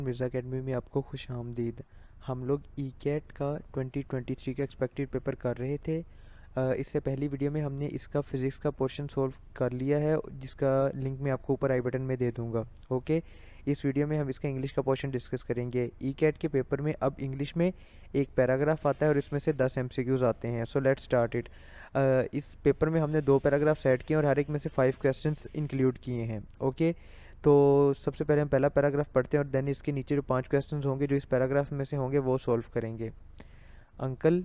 Mirza academy में आपको खुश आमदीद। हम लोग ई कैट का 2023 का एक्सपेक्टेड पेपर कर रहे थे। इससे पहली वीडियो में हमने इसका फिज़िक्स का पोर्शन सॉल्व कर लिया है, जिसका लिंक मैं आपको ऊपर आई बटन में दे दूंगा। ओके, इस वीडियो में हम इसका इंग्लिश का पोर्शन डिस्कस करेंगे। ई कैट के पेपर में अब इंग्लिश में एक पैराग्राफ आता है और इसमें से 10 एमसीक्यूज़ आते हैं। So let's start it. इस पेपर में हमने 2 पैराग्राफ सेट किए और हर एक में से 5 क्वेश्चंस इंक्लूड किए हैं। ओके, तो सबसे पहले हम पहला पैराग्राफ पढ़ते हैं और देन इसके नीचे जो 5 क्वेश्चंस होंगे जो इस पैराग्राफ में से होंगे वो सॉल्व करेंगे। Uncle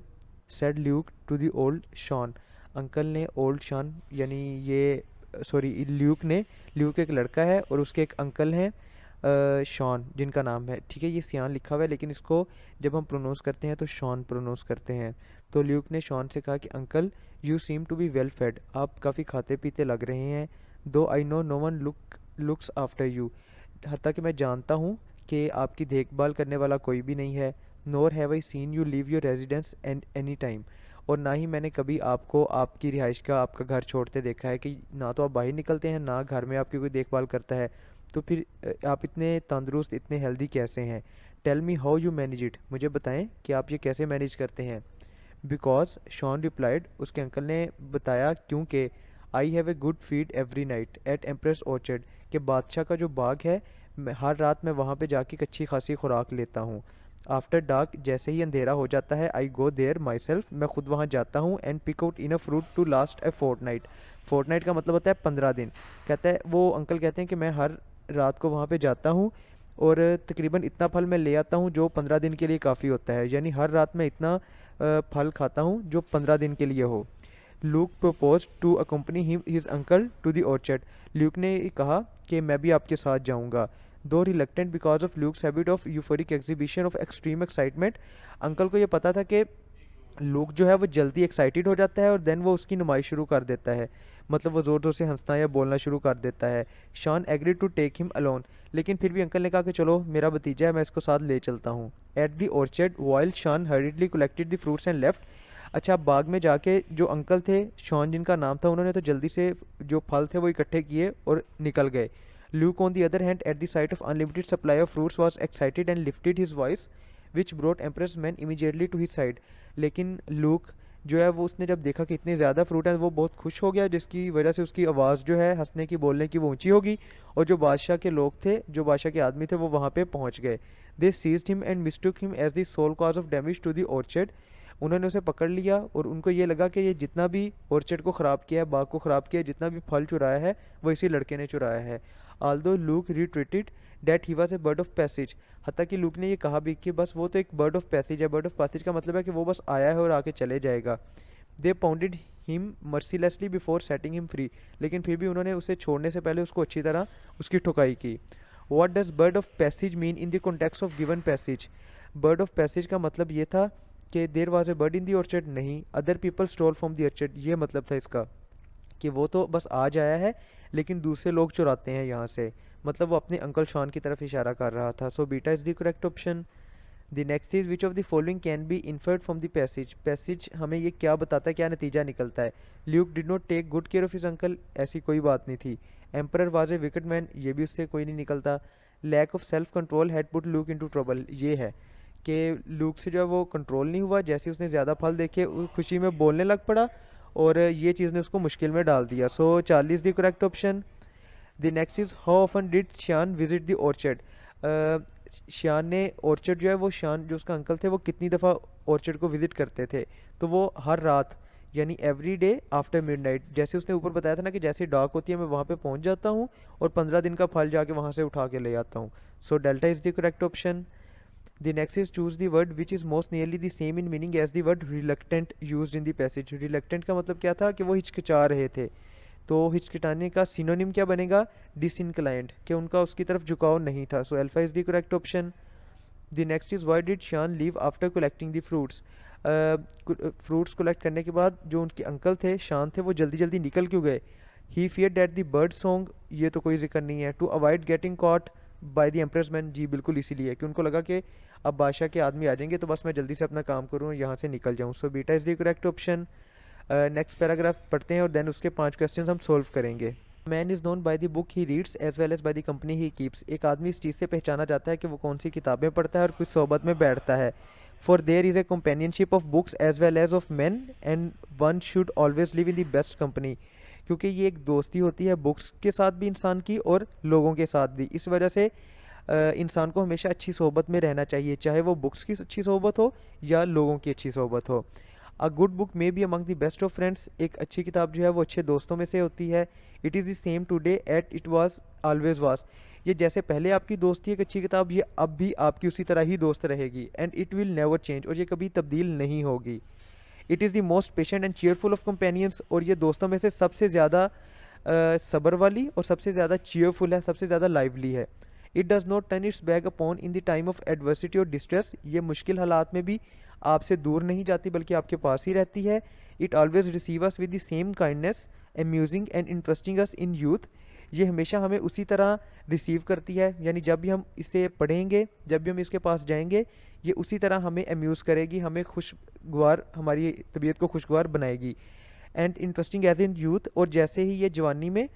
said Luke to the old Shaun. Uncle ने ओल्ड शॉन यानी ये ल्यूक एक लड़का है और उसके एक अंकल हैं शॉन जिनका नाम है, ठीक है, ये सियान लिखा हुआ है लेकिन इसको जब हम प्रोनाउंस करते हैं तो शॉन प्रोनाउंस करते हैं। तो ल्यूक ने शॉन से कहा कि uncle you seem to be well fed, आप काफ़ी खाते पीते लग रहे हैं। Though I know no one looks after you, हत्ता कि मैं जानता हूँ कि आपकी देखभाल करने वाला कोई भी नहीं है। Nor have I seen you leave your residence and any time, और ना ही मैंने कभी आपको आपकी रिहाइश का आपका घर छोड़ते देखा है कि ना तो आप बाहर निकलते हैं ना घर में आपकी कोई देखभाल करता है। तो फिर आप इतने तंदुरुस्त इतने हेल्दी कैसे हैं? Tell me how you manage it, मुझे बताएं कि आप ये कैसे मैनेज करते हैं। बिकॉज शॉन रिप्लाइड, उसके अंकल ने बताया क्योंकि I have a good feed every night at empress orchard, के बादशाह का जो बाग है हर रात मैं वहाँ पे जाके एक अच्छी खासी खुराक लेता हूँ। आफ्टर डार्क, जैसे ही अंधेरा हो जाता है, आई गो देयर माई सेल्फ, मैं खुद वहाँ जाता हूँ। And pick out in a fruit to last a fortnight, fortnight का मतलब होता है 15 दिन। कहता है वो अंकल कहते हैं कि मैं हर रात को वहाँ पे जाता हूँ और तकरीबन इतना फल मैं ले आता हूँ जो 15 दिन के लिए काफ़ी होता है, यानी हर रात मैं इतना फल खाता हूँ जो 15 दिन के लिए हो। Luke propose to accompany him his uncle to the orchard, Luke ने कहा कि मैं भी आपके साथ जाऊंगा। Though reluctant because of Luke's habit of euphoric exhibition of extreme excitement, uncle को ये पता था कि लूक जो है वो जल्दी एक्साइटेड हो जाता है और देन वो उसकी नुमाइश शुरू कर देता है, मतलब वो ज़ोर ज़ोर से हंसना या बोलना शुरू कर देता है। Shaun agree to take him alone, लेकिन फिर भी अंकल ने कहा कि चलो मेरा भतीजा है मैं इसको साथ ले चलता हूँ। At the orchard while Shaun hurriedly collected the fruits and left, अच्छा बाग में जाके जो अंकल थे शॉन जिनका नाम था उन्होंने तो जल्दी से जो फल थे वो इकट्ठे किए और निकल गए। Luke on the other hand at the sight of unlimited supply of fruits was excited and lifted his voice which brought empress man immediately to his side, लेकिन लूक जो है वो उसने जब देखा कि इतने ज़्यादा फ्रूट हैं वो बहुत खुश हो गया, जिसकी वजह से उसकी आवाज़ जो है हंसने की बोलने की वो ऊंची होगी और जो बादशाह के लोग थे जो बादशाह के आदमी थे वो वहाँ पे पहुँच गए। They seized him and mistook him as the sole cause of damage to the orchard, उन्होंने उसे पकड़ लिया और उनको ये लगा कि ये जितना भी ऑर्चर्ड को ख़राब किया है, बाग को ख़राब किया है, जितना भी फल चुराया है वो इसी लड़के ने चुराया है। Aldous look retreated that he was a bird of passage, हत्ता कि लूक ने ये कहा भी कि बस वो तो एक बर्ड ऑफ पैसेज है। बर्ड ऑफ पैसेज का मतलब है कि वो बस आया है और आके चले जाएगा। They pounded him mercilessly before setting him free, लेकिन फिर भी उन्होंने उसे छोड़ने से पहले उसको अच्छी तरह उसकी ठुकाई की। What does bird of passage mean in the context of given passage, bird of passage का मतलब ये था कि there was a bird in the orchard, नहीं other people stole from the orchard, ये मतलब था इसका कि वो तो बस आज आया है लेकिन दूसरे लोग चुराते हैं यहाँ से, मतलब वो अपने अंकल शॉन की तरफ इशारा कर रहा था। So beta is the correct option. The next is which of the following can be inferred from the passage, passage हमें ये क्या बताता है, क्या नतीजा निकलता है। Luke did not take good care of his uncle, ऐसी कोई बात नहीं थी। Emperor was a wicked man, ये भी उससे कोई नहीं निकलता। Lack of self control had put Luke into trouble, ये है कि लूक से जो है वो कंट्रोल नहीं हुआ, जैसे उसने ज़्यादा फल देखे खुशी में बोलने लग पड़ा और ये चीज़ ने उसको मुश्किल में डाल दिया। So 40 the correct option. The next is how often did Shyan visit the orchard, Shyan ने ऑर्चर्ड जो है वो श्यान जो उसका अंकल थे वो कितनी दफ़ा ऑर्चर्ड को विजिट करते थे, तो वो हर रात यानी एवरी डे आफ्टर मिडनाइट, जैसे उसने ऊपर बताया था ना कि जैसे डार्क होती है मैं वहाँ पे पहुँच जाता हूँ और 15 दिन का फल जाके वहाँ से उठा के ले आता हूँ। So delta is the correct option. The next is choose the word which is most nearly the same in meaning as the word reluctant used in the passage. Reluctant का मतलब क्या था कि वो हिचकिचा रहे थे, तो हिचकिटाने का सिनोनिम क्या बनेगा, डिसइंक्लाइंड, कि उनका उसकी तरफ झुकाव नहीं था। So alpha is the correct option. The next is why did Shan leave after collecting the fruits, fruits collect करने के बाद जो उनके अंकल थे शान थे वो जल्दी जल्दी निकल क्यों गए। He fear that the bird song, ये तो कोई जिक्र नहीं है। To avoid getting caught by the empress man, जी बिल्कुल इसीलिए कि उनको लगा कि अब बादशाह के आदमी आ जाएंगे तो बस मैं जल्दी से अपना काम करूँ और यहाँ से निकल जाऊँ। सो beta is the correct option. Next paragraph पढ़ते हैं और देन उसके 5 क्वेश्चन हम सोल्व करेंगे। Man is known by the book he reads as well as by the company he keeps. एक आदमी इस चीज़ से पहचाना जाता है कि वो कौन सी किताबें पढ़ता है और किस सोहबत में बैठता है। For there is a companionship of books as well as of man and one should always live in the best company. क्योंकि ये एक दोस्ती होती है बुक्स के साथ भी इंसान की और लोगों के साथ भी। इस वजह से इंसान को हमेशा अच्छी सोहबत में रहना चाहिए, चाहे वो बुक्स की अच्छी सोहबत हो या लोगों की अच्छी सोहबत हो। अ good book may be among the best of friends. एक अच्छी किताब जो है वो अच्छे दोस्तों में से होती है। It is the same today at it was always was. ये जैसे पहले आपकी दोस्ती एक अच्छी किताब, ये अब भी आपकी उसी तरह ही दोस्त रहेगी। And it will never change, और ये कभी तब्दील नहीं होगी। It is the most patient and cheerful of companions. और ये दोस्तों में से सबसे ज़्यादा सब्र वाली और सबसे ज़्यादा चीयरफुल है, सबसे ज़्यादा लाइवली है। It does not turn it's back upon in the time of adversity और डिस्ट्रेस। ये मुश्किल हालात में भी आपसे दूर नहीं जाती बल्कि आपके पास ही रहती है। It always receive us with the same kindness amusing and interesting us in youth. ये हमेशा हमें उसी तरह रिसीव करती है, यानी जब भी हम इसे पढ़ेंगे, जब भी हम इसके पास जाएंगे, ये उसी तरह हमें अम्यूज़ करेगी, हमें खुशगवार, हमारी तबीयत को खुशगवार बनाएगी। And interesting as in youth, और जैसे ही ये जवानी में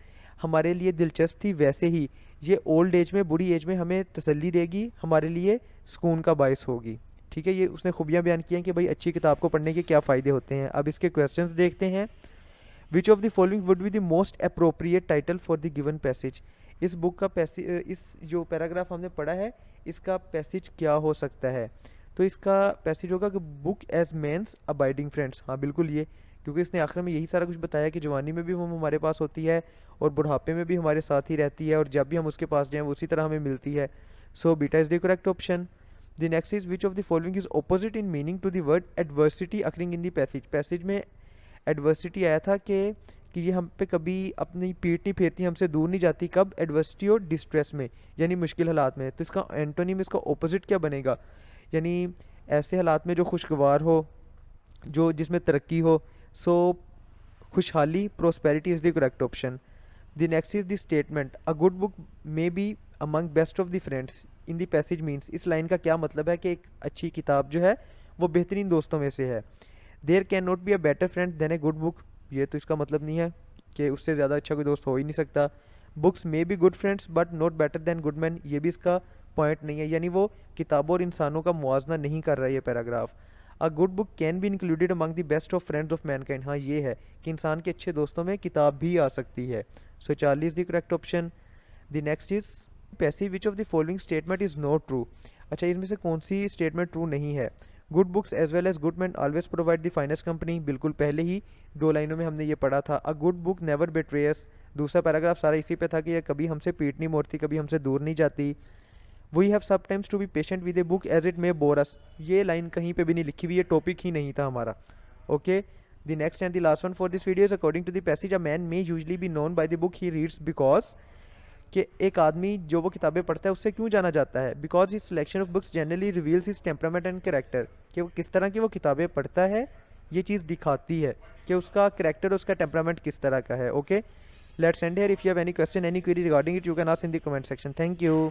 हमारे लिए दिलचस्प थी, वैसे ही ये ओल्ड एज में, बूढ़ी एज में हमें तसल्ली देगी, हमारे लिए सुकून का बायस होगी। ठीक है, ये उसने खूबियाँ बयान की हैं कि भाई अच्छी किताब को पढ़ने के क्या फ़ायदे होते हैं। अब इसके क्वेश्चंस देखते हैं। विच of the following would be the most appropriate title for the given passage. इस बुक का इस जो पैराग्राफ हमने पढ़ा है, इसका पैसेज क्या हो सकता है। तो इसका पैसेज होगा कि book as man's abiding friends. हाँ बिल्कुल, ये क्योंकि इसने आखिर में यही सारा कुछ बताया कि जवानी में भी वो हमारे पास होती है और बुढ़ापे में भी हमारे साथ ही रहती है, और जब भी हम उसके पास जाएँ वो उसी तरह हमें मिलती है। So beta is the correct option. The next is which of the following is opposite in meaning to the word adversity occurring in the passage. Passage में एडवर्सिटी आया था कि ये हम पे कभी अपनी पीठ नहीं फेरती, हमसे दूर नहीं जाती। कब? एडवर्सिटी और डिस्ट्रेस में, यानी मुश्किल हालात में। तो इसका एंटोनिम, इसका ऑपोजिट क्या बनेगा, यानी ऐसे हालात में जो खुशगवार हो, जो जिसमें तरक्की हो। सो खुशहाली, prosperity is the correct option. The next is the statement a good book may be among best of the friends in the passage means. इस लाइन का क्या मतलब है कि एक अच्छी किताब जो है वो बेहतरीन दोस्तों में से है। There can not be a better friend than a good book. ये तो इसका मतलब नहीं है कि उससे ज़्यादा अच्छा कोई दोस्त हो ही नहीं सकता। Books may be good friends but not better than good man, ये भी इसका पॉइंट नहीं है, यानी वो किताबों और इंसानों का मुआवजा नहीं कर रहा है ये paragraph. A good book can be included among the best of friends of Mankind. हाँ ये है कि इंसान के अच्छे दोस्तों में किताब भी आ सकती है। So 40 the correct option. The next is passive which of the following statement is not true. अच्छा, इसमें से कौन सी स्टेटमेंट ट्रू नहीं है। Good books as well as good man always provide the finest company. बिल्कुल पहले ही 2 लाइनों में हमने ये पढ़ा था। A good book never betrays. दूसरा पैराग्राफ सारा इसी पे था कि ये कभी हमसे पीठ नहीं मोड़ती, कभी हमसे दूर नहीं जाती। We have sometimes to be patient with a book as it may bore us. ये लाइन कहीं पे भी नहीं लिखी हुई, ये टॉपिक ही नहीं था हमारा। Okay, the next and the last one for this video is according to the passage a man may usually be known by the book he reads because. कि एक आदमी जो वो किताबें पढ़ता है उससे क्यों जाना जाता है। Because his selection of books generally reveals his temperament and character. कि वो किस तरह की वो किताबें पढ़ता है, ये चीज़ दिखाती है कि उसका कैरेक्टर, उसका टेम्परामेंट किस तरह का है। Okay, let's end here. If you have any question, any query regarding it, you can ask in the comment section. Thank you.